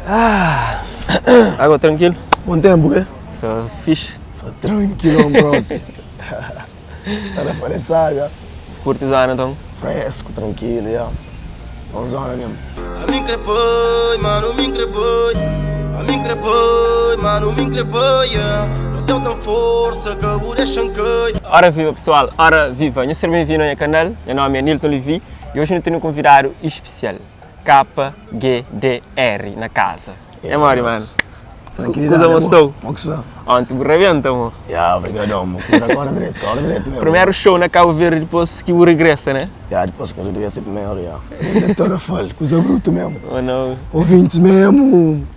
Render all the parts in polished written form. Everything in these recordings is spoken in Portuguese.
Ah, água tranquilo? Bom tempo, quê? Só fixe. Só tranquilo, bro. Tá na falecido, já. Curtes a então? Fresco, tranquilo, já. Vamos lá mesmo. A mim crepoi, mano, me crepoi. A mim crepoi, mano, me crepoi. Não tenho tão força que eu deixo cair. Ora viva pessoal, ora viva. Eu sou bem-vindo ao meu canal. Meu nome é Nilton Levi e hoje eu tenho um convidado especial. KGDR na casa. É mori, mano. Tranquilidade, Coisa mostrou? Como que está? Ontem, rebenta, amor. Já, obrigado, amor. Coisa agora direito mesmo. Primeiro show na Cabo Verde depois que o regressa, né? Já, depois que eu regressei primeiro, já. Ainda toda folha, coisa bruta mesmo. Oh, não. Ouvintes mesmo.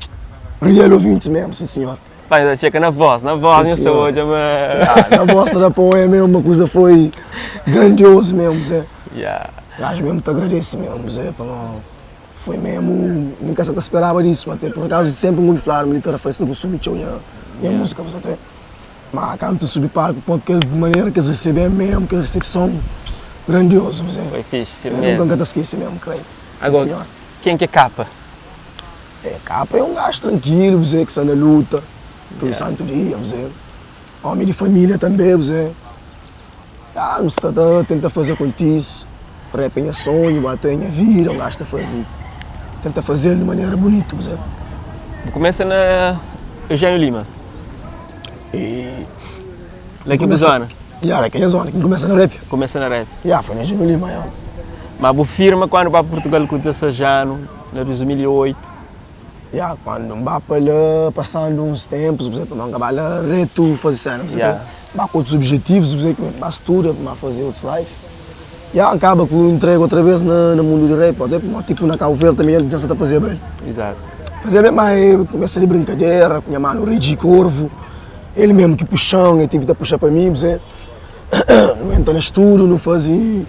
Real ouvintes mesmo, sim senhor. Pai, já chega na voz, Sim, não sei senhor. hoje, mas... Já, na vossa da poema mesmo, uma coisa foi grandiosa mesmo, Zé. Yeah. Gajo mesmo te agradeço mesmo, Zé, para não... Foi mesmo, nunca se esperava disso, até por acaso sempre muito falar, militar foi assim, gostou muito minha música, mas até. Mas canto subir palco, porque de maneira que eles recebem mesmo, que a recepção grandiosa, Zé. Foi fixe, Eu firmeza. nunca te esqueci mesmo, creio. Agora, Sim, senhor. quem que é capa? É, capa é um gajo tranquilo, Zé, que está na luta, todo santo dia, Zé. Homem de família também, Zé. Ah, não se tenta fazer contigo, rap é sonho, bater é vida, um gajo está fazer. Tenta fazer de maneira bonita, Zé. Começa na Eugênio Lima, E... daqui Começa- zona. Já, daqui é a zona, quem começa na rap. Começa na rap. Já, foi na Gino Lima, já. Mas você firma quando vai para Portugal com 16 anos, em 2008. Já, quando vai para lá, passando uns tempos, Zé, para não acabar lá, reto, fazer cena, Zé. Já. Vai com outros objetivos, Zé, que vai estuda, para fazer outros live. Já, acaba que eu entrego outra vez no mundo do rap, até porque, tipo, na Cabo Verde também ele já está a fazer bem. Exato. Fazia bem, mas começa de brincadeira, com minha mano Regi Corvo, ele mesmo que puxão, eu tive de puxar para mim, Zé. Não entra no estudo, não fazia.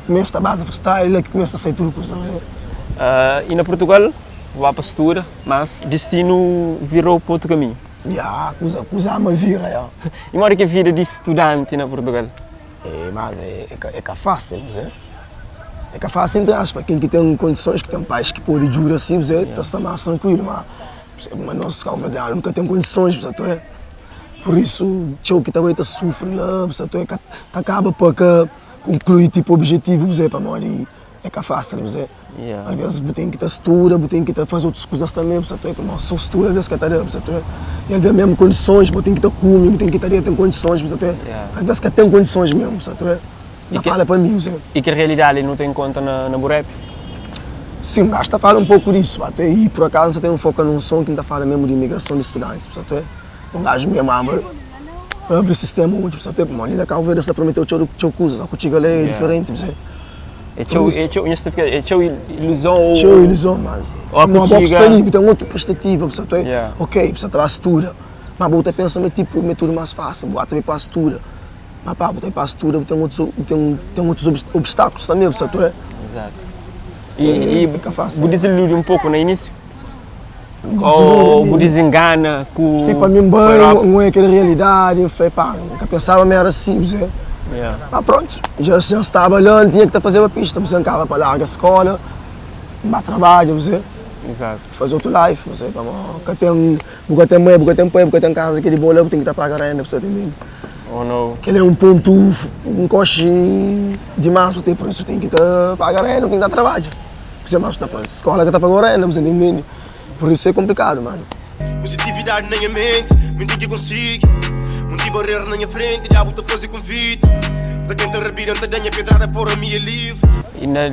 Começa a base freestyle, é que começa a sair tudo com isso, Zé. E na Portugal, vai para a Setura, mas destino virou para outro caminho. Já, coisa me vira, já. E uma hora que a vida de estudante na Portugal? É, mano, é que é fácil, Zé. É que é fácil, entre aspas, quem que tem condições, que tem pais que podem jurar assim, Zé, está mais tranquilo, mas nosso Cabo Verde nunca tem condições, Zé, tu é. Por isso, o que também sofre lá, Zé, tu é, que acaba porque concluir tipo objetivo, Zé, para nós, é que é fácil, Zé. Yeah. Às vezes, tem que estar estuda, tem que fazer outras coisas também, Zé, tu é, como só estuda, às vezes que está Zé, tu é. E às vezes mesmo condições, tem que estar comigo, tem que estar tem condições, Zé, tu é. Yeah. Às vezes que tem condições mesmo, Zé, tu é. E Não que- fala para mim, Zé. E que a realidade não tem em conta na Burep? Sim, o gajo está falando um pouco disso, até aí por acaso tem um foco num som que ainda fala mesmo de imigração de estudantes, até um gajo mesmo abre o sistema útil, até porque ali da Cabo Verde está prometeu o teu coisa, a contigo ali é diferente, Zé. É teu ilusão ou... Teu ilusão, mano. Ou a Uma box contigo- está ali, tem outra perspectiva, até Yeah. ok, precisa estar a estuda, mas você pensa mas tipo, tudo mais fácil, bota também para a estuda, mas pá, botar para a estuda tem outros obstáculos também, até Exato. E fica fácil. você desilude um pouco no início? Desilude, Ou né? você desengana com... Tipo, a mim bem, não é aquela realidade, eu falei, pá, nunca pensava mesmo era assim, Zé. Yeah. Mas pronto, já estava trabalhando, tinha que fazer a pista, você acaba para largar a escola, vai trabalho, Zé, Exato. fazer outro life, você, para porque tem mãe, porque tem pai, porque tem casa, aquele bola, tem que estar pagando renda, você entender? Ou não? Aquele é um ponto, um coche demais, você, por isso tem que estar pagando renda, tem que estar trabalho. Você mais está fazendo escola que está pagando renda, você entende? Por isso é complicado, mano. Positividade na minha mente, mentir que consigo. Não barreira na minha frente, já vou te fazer convite. Da quem te repira, te danha pedrada por a minha livre. E na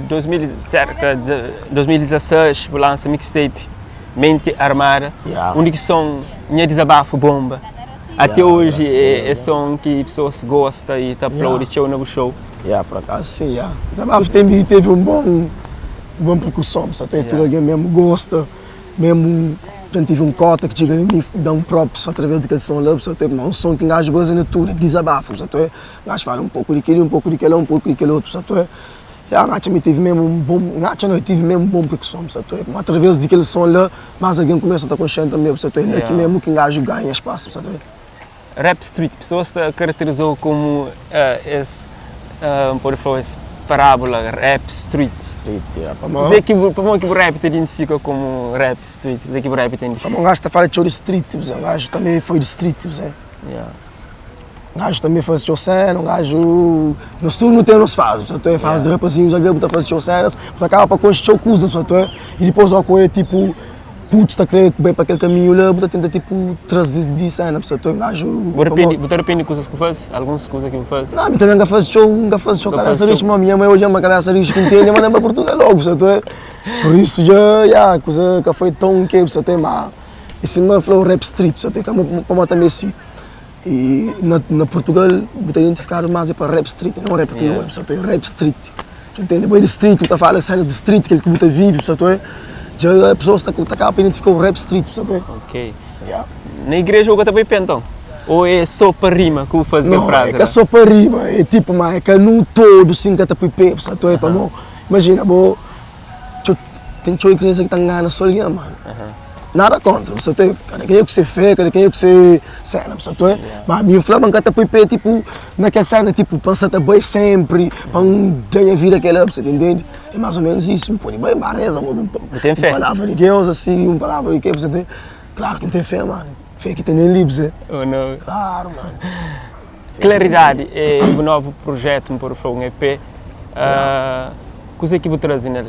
2016, você lança mixtape Mente Armada, Yeah. onde que som Minha Desabafo Bomba. Até Yeah, hoje graças a é Deus. som que pessoas gostam e tá aplaudindo o novo show. Por acaso sim, Desabafo teve um bom percussão, só tem tudo alguém mesmo gosta, mesmo já tive um cota que chega em mim, dá um props através daquele som lá, só tem um som que um gajo gosta de tudo, desabafo, só tem, o gajo fala um pouco daquele, um pouco daquele, um pouco daquele outro, só tem. A Nath me tive mesmo um bom, tive mesmo um bom percussão, só tem, através daquele som lá, mais alguém começa a estar consciente também, só tem, aqui mesmo que um gajo ganha espaço, só tem. Rap Street, pessoas te caracterizou como esse, pode falar, esse parábola rap street. Street, yeah. Dizer que o rap te identifica como rap street, dizer que o rap te Para identifica. um gajo está a falar de show de street, o gajo também foi de street, Yeah. o gajo também faz show cena, o gajo... Nós tudo não tem nos faz, tu é faz de rapazinhos, às vezes tu faz show cenas, tu acaba para construir coisas, tu é, e depois ao coisa tipo, putz, está a querer bem para aquele caminho lá, tu tenta tipo, trazer de cena, tu é um gajo... Você arrepende de coisas que faz? Algumas coisas que faz? Não, mas também nunca faz show, cabeça rixa, mas minha mãe hoje é uma cabeça rixa que entende, mas não é para Portugal logo, tu é. Por isso já, coisa que foi tão que, tu é, mas... Esse meu falou rap street, tu é, como também assim. E na Portugal, eu tenho identificado mais para rap street, não rap color, só é rap street. Entende? Depois de street, tu fala a cena de street, que você vive, só é. Já a pessoa está a identificar o rap street, só é. Ok. Yeah. Na igreja o também então? Ou é só para rima que o faz a Não, frase? é que é só para rima, é tipo, mas é que no todo, sim, que está para o só é para mim. Imagina, tem que criança que está ganhando só ali, mano. Nada contra, você tem, cada quem é que você fez, cada quem é que você cena, você tem, mas me inflama que tá para tipo, naquela cena, tipo, pensa bem sempre, para ganhar vida aquela, você entende? É mais ou menos isso, me põe bem bareza, uma palavra de Deus, assim, uma palavra de que você tem, claro que não tem fé, mano, fé que tem nem livros, Oh, não. claro, mano. Claridade é um novo projeto para o EP, coisa que você traz nele?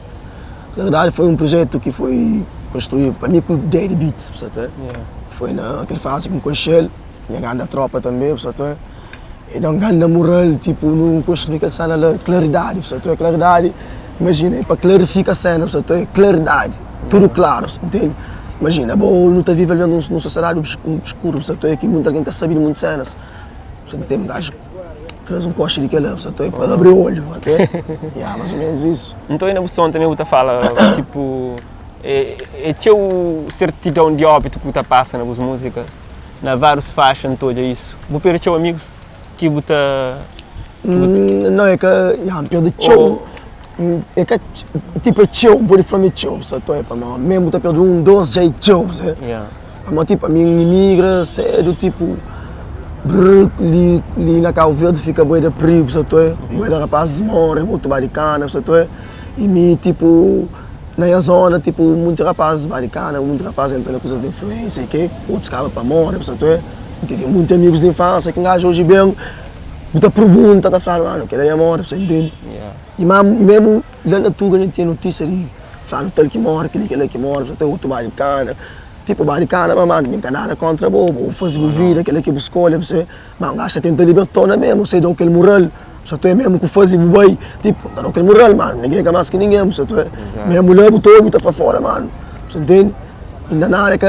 Na verdade foi um projeto que foi construído para mim com o Daddy Beats, sabe? Foi naquele fase com o Coachel, minha grande tropa também, sabe? E dá um grande moral, tipo, no construir aquela cena lá, claridade, sabe? Claridade, imagina, para clarificar a cena, sabe? Claridade, tudo claro, entende? Imagina, bom, não está vivendo numa sociedade obscura, sabe? Que muita gente está sabendo muitas cenas, sabe? Tem um gajo traz um coche de que lá, para abrir o olho, até. Mais ou menos isso. Então, aí na som também você fala, tipo, é teu certidão de óbito que você passa nas músicas, na vários fashion, todo isso. Você perde teus amigos que você... Não, é que, perde teu, é que, tipo, é teu, um pouco de flame teu, sabe? Mesmo você perde dois, já é teu, sabe? Mas, tipo, a minha imigra, é do tipo... ali na Cabo Verde fica boi de perigo, boi de rapazes morrem, muito baricana, e me tipo, na zona, tipo, muitos rapazes baricana, muitos rapazes entram em coisas de influência, que outros cabam para morrer, tive muitos amigos de infância que engajam hoje bem, muita pergunta, tá falando, mano, que ele é morrer, você entende? E mesmo lá na Tuga a gente tem notícia de falando tal que morre, aquele que morre, outro baricana. Tipo, baricana, mas mano, não nada contra o fazer vida, aquele que escolhe, você, mas o gajo tenta libertar mesmo, você dá aquele moral, só tu é mesmo que faz bem, tipo, dá aquele moral, mano, ninguém é mais que ninguém, você tu é, mesmo lá botou e para fora, mano, você entende? Ainda nada que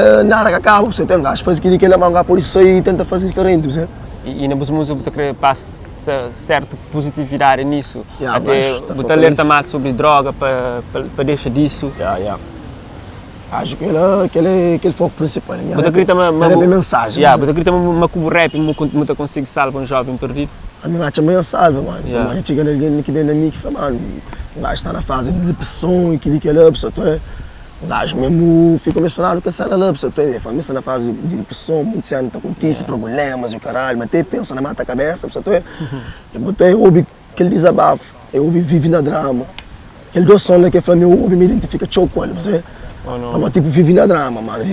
acaba, você tem um gajo faz aquilo que ele manga por isso aí tenta fazer diferente, você. E na música você passa certa positividade nisso, até você alerta mais sobre droga para deixar disso. Acho que ele foco principal. Você acredita uma mensagem. Você acredita uma que o rap não consegue salvar um jovem perdido? A minha arte é salva, mano. A gente chega ninguém que vem da mim que fala, mano, o gajo está na fase de depressão e que ele é lá, o gajo mesmo fica mencionado que essa lá, ele na fase de depressão, muito sério, está com problemas e o caralho, mas até pensa na mata a cabeça, e ouve aquele desabafo, eu vive na drama. Aquele dois sons que fala, meu ouve me identifica choco, você. Mas tipo, vive na drama, mano,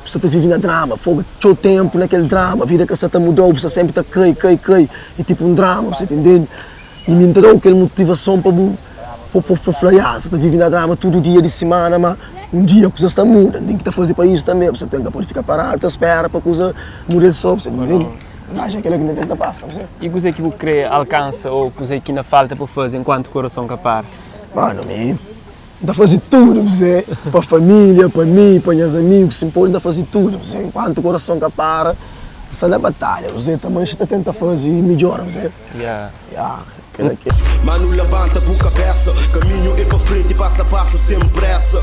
você está vivendo na drama, fogo, teu tempo naquele drama, a vida que você está mudou, você sempre está cai, e tipo um drama, você entende? E me entrou aquela motivação para falar, você está vivendo na drama todo dia de semana, mas um dia a coisa está mudando, tem que estar fazendo para isso também, você tem que poder ficar parado, te espera para a coisa mudar só, você entende? Acho que aquilo que não tenta passar, você. E o que você crê alcança ou coisa que ainda falta para fazer enquanto o coração capar? Mano, ainda fazer tudo, você, para a família, para mim, para meus amigos, se impor, ainda fazer tudo, você, enquanto o coração que para, está na batalha, você também está tentando fazer melhor, você. Mano, levanta a cabeça, caminho é para frente e passo a passo sem pressa.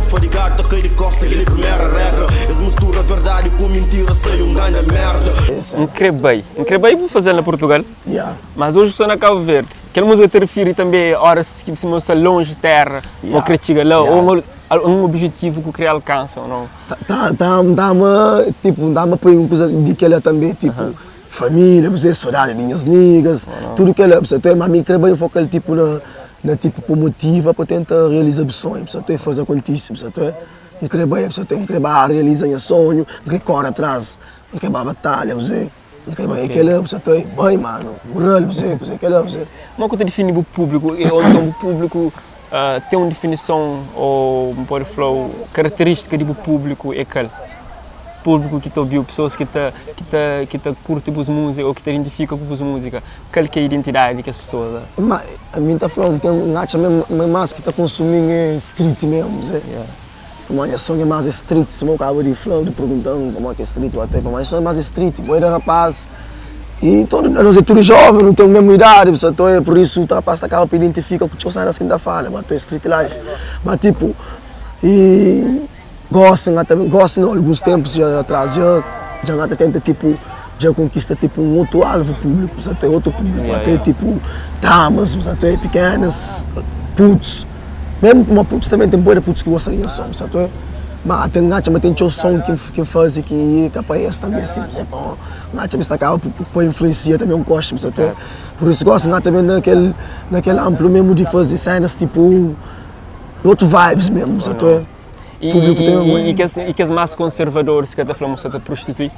Fadigar toquei de costa, aquele primeira regra. Eles misturam a verdade com mentira, sei ganha merda. Incrível vou fazer na Portugal, mas hoje estou na Cabo Verde. Aquela música te refere também a horas que se mostra longe de terra, ou que chega lá, ou um objetivo que queria alcançar ou não? Dá-me para uma coisa de que ela também, tipo, família, você saudade de minhas niggas, tudo que é, você mas mim quero bem focar tipo na tipo por motivo para tentar realizar o sonho, você fazer acontecer, você não quero bem, você não quero realizar o sonho, não quero correr atrás, não quero batalha, você não quero bem aquele, você bem, mano, moral, você aquele, você. Como é que define o público? Onde o público tem uma definição ou pode falar característica do público é aquele público que ouviu pessoas que curtem as músicas ou que te identificam com as músicas, qual que é a identidade que as pessoas mas a mim está falando tem um acha mesmo mais que está consumindo street mesmo, Zé. Mas a som é mais street, se eu acabo de falar, de perguntando como é que é street ou até, mas a som é mais street, eu era rapaz e nós é tudo jovem, não tenho a mesma idade, por isso o rapaz acaba para identificar com o que você ainda fala, mas é street life, mas tipo e gostam alguns tempos atrás já até tenta tipo já conquista tipo um outro alvo público, até outro público, até tipo damas, até pequenas, putos, mesmo com uma putos também tem boa putos que gostam de som, sabe? Mas tem o som que faz que capaz também assim, nacha está acaba por influenciar também gosto, sabe? Por isso gostam também naquele amplo mesmo de fazer cenas tipo outro vibes mesmo, sabe? E que as mais conservadores que até falamos de prostituir?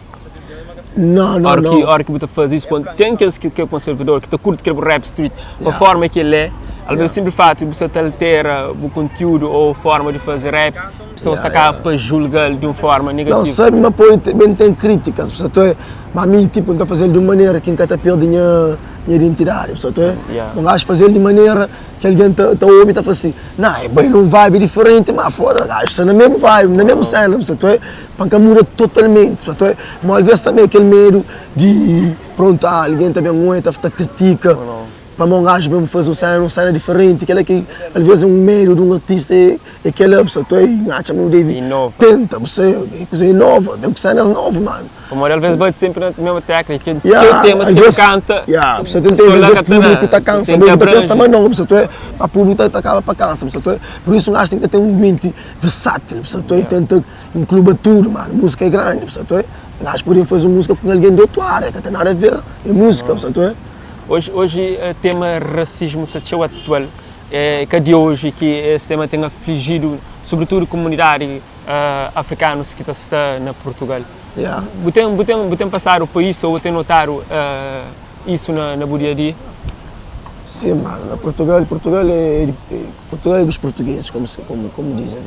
Não. A hora que você faz isso, tem aqueles que é conservador, que curte que é o rap street, a forma que ele é, o simples fato de você altera o conteúdo ou a forma de fazer rap, a pessoa está cá para julgar de uma forma negativa. Não, sabe, mas também tem críticas, mas a mim tipo, não está fazendo de uma maneira que não está perdendo minha identidade, não acho fazer de maneira que alguém está ouvindo e está falando assim, não, é bem num vibe diferente, mas fora, acho na mesma vibe, na mesma cena, para muda totalmente, mas às vezes também aquele medo de, pronto, alguém também aguenta, critica, para um gajo mesmo fazer uma cena diferente, aquela que às vezes é um medo de um artista e aquela pessoa, acha mesmo deve tenta, você inova, mesmo que cenas novas, mano. O às vezes bate sempre na mesma técnica, que o tema que ele canta, você tem que ter público que está cansado, você pensa, mas não, a público acaba para cansa, por isso um gajo tem que ter uma mente versátil, tenta incluir tudo, mano, música é grande, um gajo podia fazer música com alguém de outra área, que não tem nada a ver, é música, Hoje o tema racismo é atual, que de hoje que esse tema tem afligido, sobretudo a comunidade africanos que está na Portugal. Você tem passado por isso ou tem notado isso na dia a dia? Sim, mano, Portugal é dos portugueses, como dizem,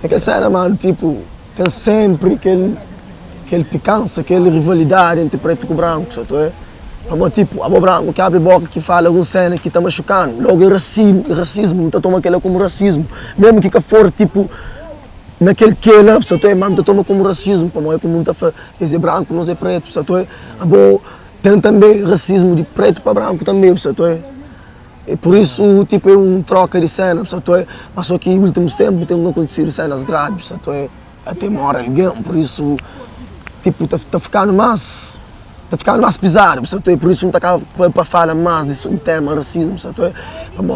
é que cena, mano, tipo, tem sempre aquele picância, aquela rivalidade entre preto e branco, sabe? Mas tipo, a branco que abre a boca que fala alguma cena que está machucando, logo é racismo, não toma aquilo como racismo, mesmo que for tipo naquele que é lá, sabe? Mas não toma como racismo, como é como está falando, é branco, não é preto, sabe? Tem também racismo de preto para branco também, sabe? E por isso tipo é troca de cena, sabe? Mas só que nos últimos tempos tem acontecido cenas graves, sabe? Até morre alguém, por isso tipo está ficando mais pesado, por isso não está para falar mais desse tema racismo,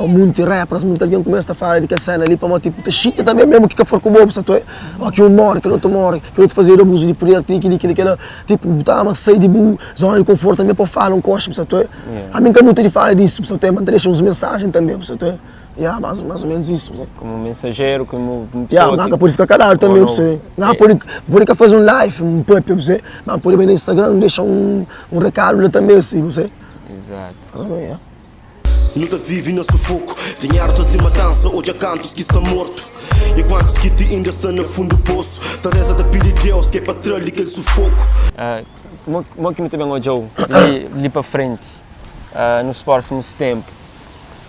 muito rappers, muito alguém começa a falar de que a cena ali, para tipo, chita também mesmo que for com o bobo, que um morre, que o outro morre, que o outro fazer abuso de poder, aquilo, tipo, botar uma sair de zona de conforto também para falar, costa, a mim que é muito de falar disso, mas deixa uns mensagens também, mais ou menos isso. Como mensageiro, como pessoa não pode ficar calado também, não pode fazer um live, um pop, mas pode ir no Instagram, deixar um recado também, assim, Exato. Luta vive no sufoco, tem hartas e matança, hoje há cantos que estão mortos. E quantos que te ainda estão no fundo do poço, Teresa te pede Deus que é para trás daquele sufoco. Como que não te bem hoje, ali para frente, nos próximos tempos?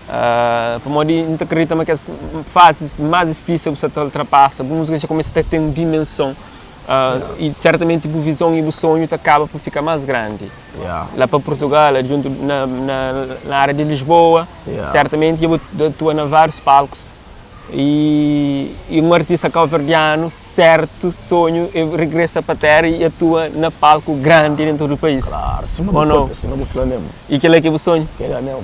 Para mim, não acredito que as fases mais difíceis você ultrapassa, a música já começa a ter uma dimensão e certamente a visão e o sonho acaba por ficar mais grande. Lá para Portugal, junto na área de Lisboa, certamente eu estou em vários palcos e um artista cabo-verdiano, certo sonho, regressa para a terra e atua na palco grande dentro do país. Claro, cima do Flamengo. E aquele é que é o sonho? Aquele é mesmo.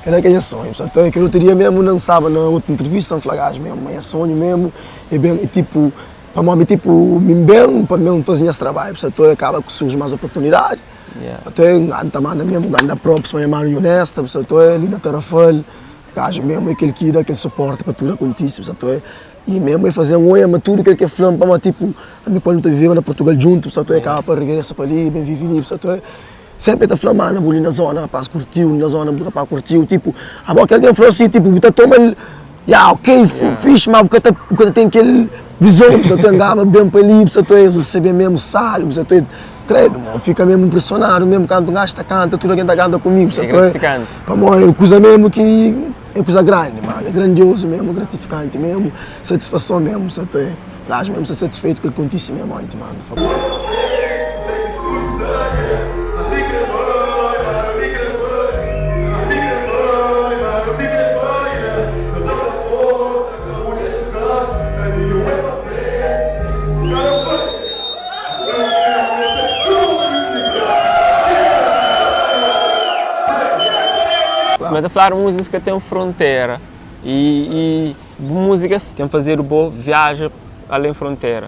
Aquele é sonho, até que eu teria mesmo, não estava na outra entrevista, no flagagem mesmo, mas é sonho mesmo, é bem, tipo, para mim, tipo, bem, para mim fazer esse trabalho, acaba que surge mais oportunidade, Até anda mesmo, anda próprio, mas é mais honesta, até ali na Tarrafal, gajo mesmo aquele que dá aquele suporte para tudo acontecer, até e mesmo fazer um oi, mas tudo que ele flama, para tipo, a mim quando eu vivia na Portugal junto, até acaba para regressar para ali, bem viver, até sempre está flamando, ali na zona, para curtir, na zona, para curtir, tipo, agora que alguém falou assim, tipo, você toma, ok, fixe, mas porque tem aquele visão, você tem bem para ali, você tem receber mesmo sabe, você tem credo, fica mesmo impressionado, mesmo quando o gajo canta, tudo alguém canta comigo, é gratificante. Para mim é uma coisa mesmo que é coisa grande, mano, é grandioso mesmo, gratificante mesmo, satisfação mesmo, você tem, gajo mesmo ser satisfeito com o que acontece mesmo antes, mano, por favor. Mas a falar músicas que têm fronteira e músicas que têm fazer o bom viaja além fronteira.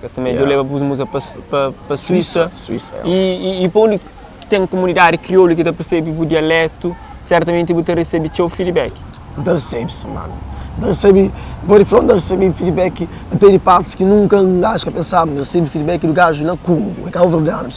Essa média leva música para Suíça. E para onde tem comunidade crioula que percebe o dialeto, certamente você recebe o feedback. Recebe-se, mano. Recebe feedback até de partes que nunca acho que pensava, recebe feedback do gajo na Congo, é que é verdade,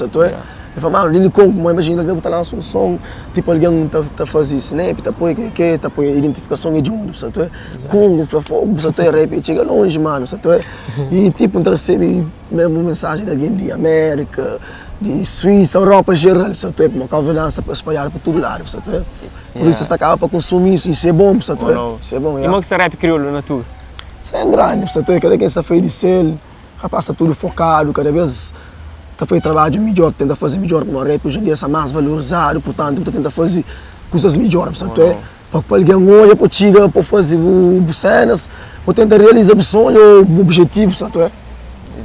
eu falo, mano, ele Congo, mas imagina, ele está lá um som, tipo, alguém está fazendo snap, está põe identificação de onde, sabe? Congo, fogo, sabe? Rap, chega longe, mano, sabe? E tipo, então recebe mesmo mensagem de alguém de América, de Suíça, Europa geral, sabe? Uma conversa para espalhar para todo lado, sabe? Por isso você acaba para consumir isso é bom, sabe? Isso é bom, E como que você rap crioulo na tua? Isso é grande, sabe? Cada quem está feio de selo, rapaz, está tudo focado, cada vez está feito trabalho melhor, tenta fazer melhor para o rap, hoje em dia está mais valorizado, portanto, tenta fazer coisas melhores, sabe? Para alguém olha para tiga, para fazer cenas, para tentar realizar o sonho, o objetivo, sabe?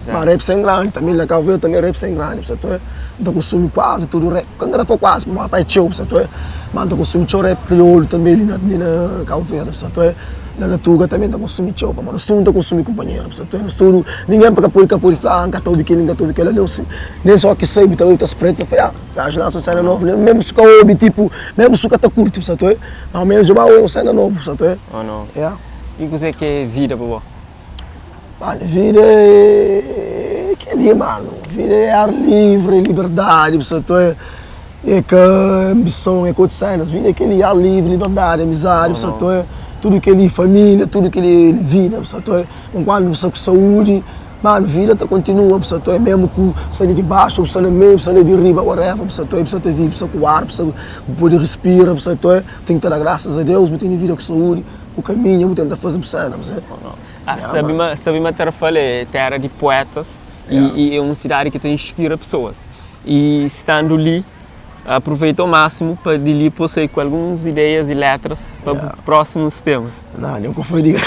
Mas rap sem grande, também na Cabo Verde também rap sem grande, sabe? Então consome quase tudo rap, quando ela for quase, mas é show, sabe? Mas então consome show rap crioulo também ali na Cabo Verde, sabe? Lá na Tuga também está consumindo chopa, mas nós estamos consumindo companheiro, nós estamos, ninguém para capor falar, nunca estou biquíni, nem só que sei, então eu estou preto, eu falei, acho lá, sou cena nova, mesmo se eu tipo, mesmo se eu estou curto, sabe? Mas ao menos eu cena nova, sabe? Oh não. E você que é vida para você? Mano, vida é que ali, mano, vida é ar livre, liberdade, sabe? É que ambição, é coisa cenas, vida é aquele ar livre, liberdade, amizade, sabe? Tudo que ele família, tudo que ele vida, sabe? Quando você com saúde, mano, vida continua, sabe? Mesmo com sair de baixo, sair de meio, sair de riba, whatever, sabe? Você tem vida, com o ar, você pode respirar, sabe? Tem que dar graças a Deus, tem vida com saúde, o caminho, eu tento fazer cena, sabe? Sabe uma Tarrafal é terra de poetas e é uma cidade que te inspira pessoas. E estando ali, aproveita ao máximo para de ali possuir com algumas ideias e letras para próximos temas. Não, nunca foi diga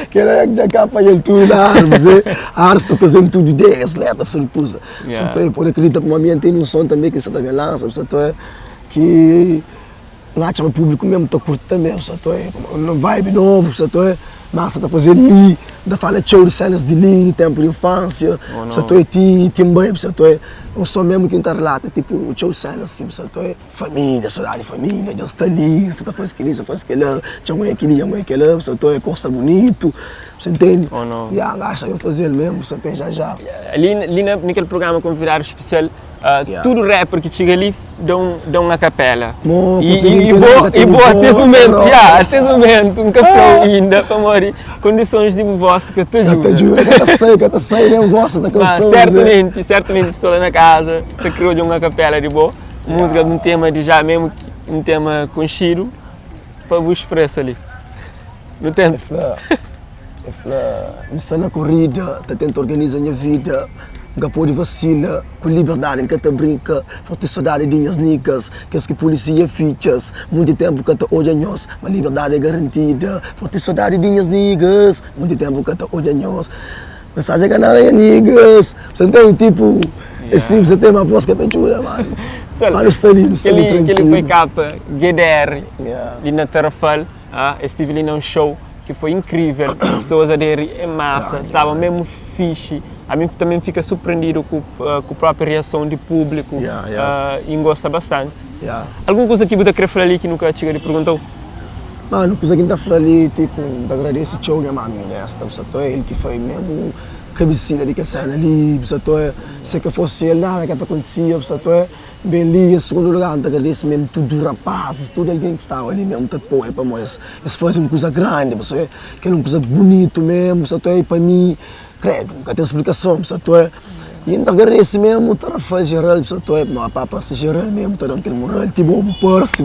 que era da capa ele tudo na árvore, a arte está fazendo tudo ideias, letras, surpresa. Só por acreditar que o ambiente tem um som também que você também lança, que o público mesmo está curtindo também, uma vibe novo, mas está fazendo ali, da fala show de cenas de ali, de tempo de infância, também, um som mesmo que não relata, tipo, o show de cenas, assim, família, saudade de família, já está ali, você está fazendo aquilo, você faz aquilo, tinha mãe aquele, você Costa Bonito, você entende? E a gasta eu fazer mesmo, você tem já. Ali naquele programa convidado especial, tudo rapper que chega ali dão uma capela. E boa até esse momento, um café ainda para morrer, condições de voz que te ajuda. Que sei, nem gosta da canção. Certamente a pessoa na casa se criou de uma capela de boa, música de um tema de já mesmo, um tema com cheiro, para vos expressar ali. Não tem? É flor, me está na corrida, está tentando organizar a minha vida. Nunca pode vacila, com liberdade que te brinca, falta saudade de minhas nicas, que as que polícia fichas, muito tempo que te olha nós, mas liberdade é garantida, falta saudade de minhas niggas, muito tempo que te olha nós, mensagem que não é niggas, você tem tipo, é simples, você tem uma voz que te ajuda, mano. Mas está ali tranquilo. Ele foi capa, GDR, ali na Tarrafal, estive ali num show que foi incrível, pessoas aderir em massa, estavam mesmo fixe, a mim também fica surpreendido com a própria reação do público e gosta bastante. Alguma coisa que você quer falar ali que nunca te perguntou? Mano, coisa que a gente fala ali, tipo, agradeço o Chow, mano, honesta, ele que foi mesmo cabecilha de que cena ali, se que fosse ele, nada que acontecia, bem ali, em segundo lugar, agradeço mesmo tudo rapazes, tudo alguém que estava ali mesmo, te apoia para nós. Isso foi uma coisa grande, que é uma coisa bonita mesmo, e para mim, credo, nunca tem explicação, e então agradeço mesmo, tarefa geral, não, a papa geral mesmo, tá dando aquele moral, tipo, o porce,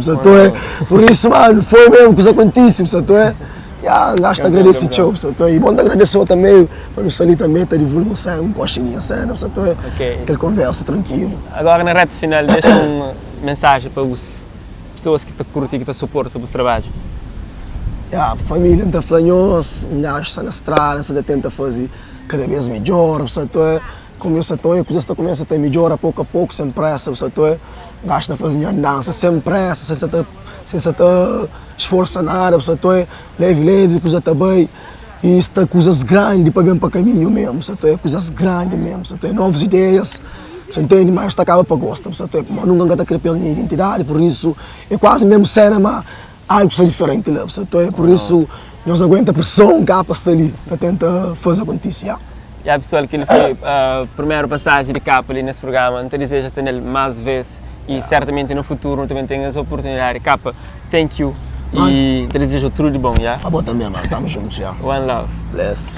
por isso, mano, foi mesmo coisa aconteceu, gasto agradecer tchau, e bom agradecer também, para nos sair também, tá divulgando um coxinha, aquele conversa tranquilo. Agora na reta final, deixa uma mensagem para as pessoas que te curtem e que te suportam para o trabalho. A família está falando, está na estrada, está tenta fazer cada vez melhor, começa a coisa está começa a melhorar pouco a pouco, sem pressa, gasta fazendo dança sem pressa, sem se esforçar nada, leve, coisa está bem, e está coisas grandes para bem para caminho mesmo, coisas grandes mesmo, novas ideias, você entende, mas está acaba para gostar, mas nunca está criando minha identidade, por isso é quase mesmo cena, mas algo diferente lá, por isso nós aguenta a pressão, capa está ali, para tentar fazer acontecer. E a pessoa que ele foi a primeira passagem de capa ali nesse programa, não te deseja ter ele mais vezes e certamente no futuro também tenha essa oportunidade. Capa, thank you e te desejo tudo de bom, já? Tá bom também, mano, estamos juntos já. One love. Bless.